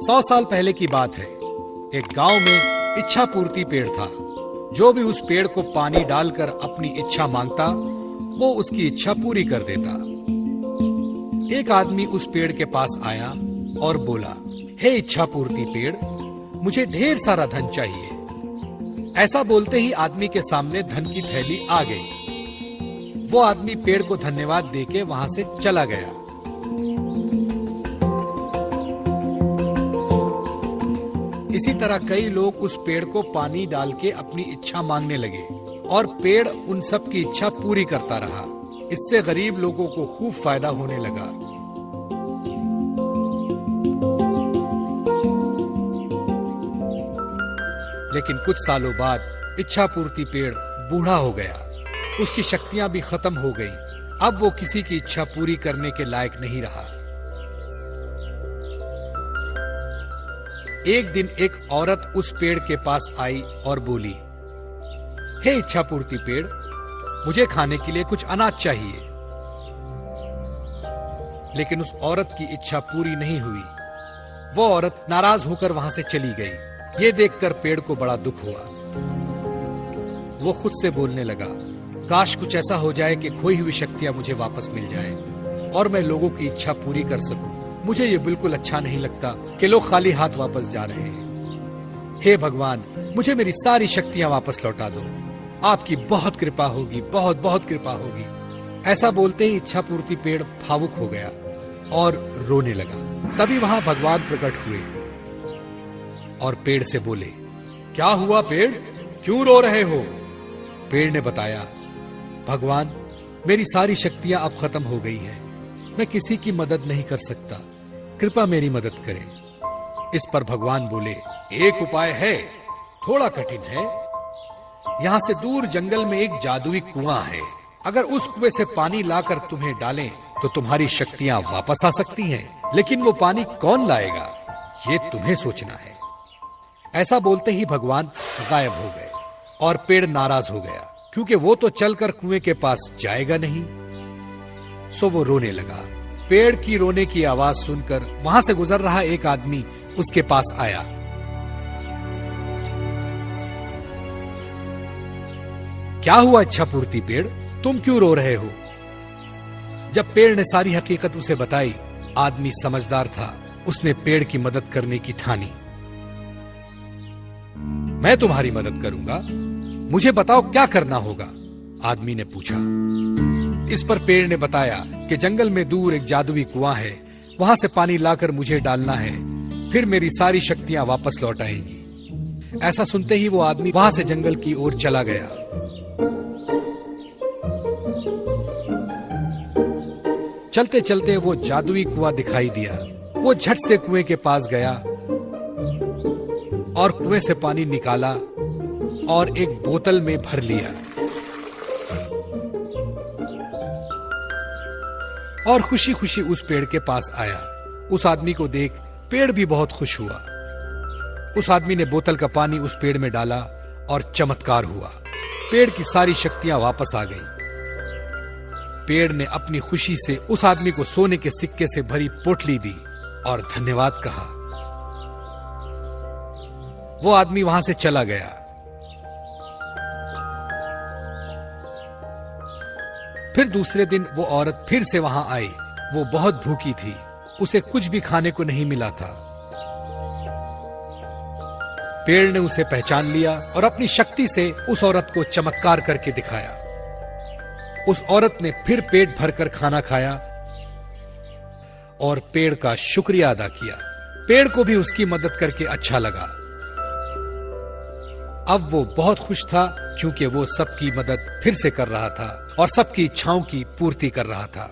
100 साल पहले की बात है। एक गांव में इच्छा पूर्ति पेड़ था। जो भी उस पेड़ को पानी डालकर अपनी इच्छा मांगता, वो उसकी इच्छा पूरी कर देता। एक आदमी उस पेड़ के पास आया और बोला, हे इच्छा पूर्ति पेड़, मुझे ढेर सारा धन चाहिए। ऐसा बोलते ही आदमी के सामने धन की थैली आ गई। वो आदमी पेड़ को धन्यवाद देके वहां से चला गया। इसी तरह कई लोग उस पेड़ को पानी डाल के अपनी इच्छा मांगने लगे और पेड़ उन सब की इच्छा पूरी करता रहा। इससे गरीब लोगों को खूब फायदा होने लगा। लेकिन कुछ सालों बाद इच्छा पूर्ति पेड़ बूढ़ा हो गया। उसकी शक्तियां भी खत्म हो गईं। अब वो किसी की इच्छा पूरी करने के लायक नहीं रहा। एक दिन एक औरत उस पेड़ के पास आई और बोली, हे इच्छा पूर्ति पेड़, मुझे खाने के लिए कुछ अनाज चाहिए। लेकिन उस औरत की इच्छा पूरी नहीं हुई। वो औरत नाराज होकर वहां से चली गई। ये देखकर पेड़ को बड़ा दुख हुआ। वो खुद से बोलने लगा, काश कुछ ऐसा हो जाए कि खोई हुई शक्तियां मुझे वापस मिल जाए और मैं लोगों की इच्छा पूरी कर सकूं। मुझे ये बिल्कुल अच्छा नहीं लगता कि लोग खाली हाथ वापस जा रहे हैं। हे भगवान, मुझे मेरी सारी शक्तियां वापस लौटा दो। आपकी बहुत कृपा होगी, बहुत बहुत कृपा होगी। ऐसा बोलते ही इच्छा पूर्ति पेड़ भावुक हो गया और रोने लगा। तभी वहां भगवान प्रकट हुए और पेड़ से बोले, क्या हुआ पेड़, क्यों रो रहे हो? पेड़ ने बताया, भगवान, मेरी सारी शक्तियां अब खत्म हो गई हैं। मैं किसी की मदद नहीं कर सकता, कृपया मेरी मदद करें। इस पर भगवान बोले, एक उपाय है, थोड़ा कठिन है। यहां से दूर जंगल में एक जादुई कुआं है। अगर उस कुएं से पानी लाकर तुम्हें डालें तो तुम्हारी शक्तियां वापस आ सकती हैं। लेकिन वो पानी कौन लाएगा, ये तुम्हें सोचना है। ऐसा बोलते ही भगवान गायब हो गए और पेड़ नाराज हो गया, क्योंकि वो तो चलकर कुएं के पास जाएगा नहीं। सो वो रोने लगा। पेड़ की रोने की आवाज सुनकर वहां से गुजर रहा एक आदमी उसके पास आया। क्या हुआ इच्छा पूर्ति पेड़, तुम क्यों रो रहे हो? जब पेड़ ने सारी हकीकत उसे बताई, आदमी समझदार था। उसने पेड़ की मदद करने की ठानी। मैं तुम्हारी मदद करूंगा, मुझे बताओ क्या करना होगा? आदमी ने पूछा। इस पर पेड़ ने बताया कि जंगल में दूर एक जादुई कुआं है, वहां से पानी लाकर मुझे डालना है, फिर मेरी सारी शक्तियां वापस लौट आएंगी। ऐसा सुनते ही वो आदमी वहां से जंगल की ओर चला गया। चलते चलते वो जादुई कुआं दिखाई दिया। वो झट से कुएं के पास गया और कुएं से पानी निकाला और एक बोतल में भर लिया और खुशी खुशी उस पेड़ के पास आया। उस आदमी को देख पेड़ भी बहुत खुश हुआ। उस आदमी ने बोतल का पानी उस पेड़ में डाला और चमत्कार हुआ। पेड़ की सारी शक्तियां वापस आ गईं। पेड़ ने अपनी खुशी से उस आदमी को सोने के सिक्के से भरी पोटली दी और धन्यवाद कहा। वो आदमी वहां से चला गया। फिर दूसरे दिन वो औरत फिर से वहां आई। वो बहुत भूखी थी, उसे कुछ भी खाने को नहीं मिला था। पेड़ ने उसे पहचान लिया और अपनी शक्ति से उस औरत को चमत्कार करके दिखाया। उस औरत ने फिर पेट भरकर खाना खाया और पेड़ का शुक्रिया अदा किया। पेड़ को भी उसकी मदद करके अच्छा लगा। अब वो बहुत खुश था, क्योंकि वो सबकी मदद फिर से कर रहा था और सबकी इच्छाओं की पूर्ति कर रहा था।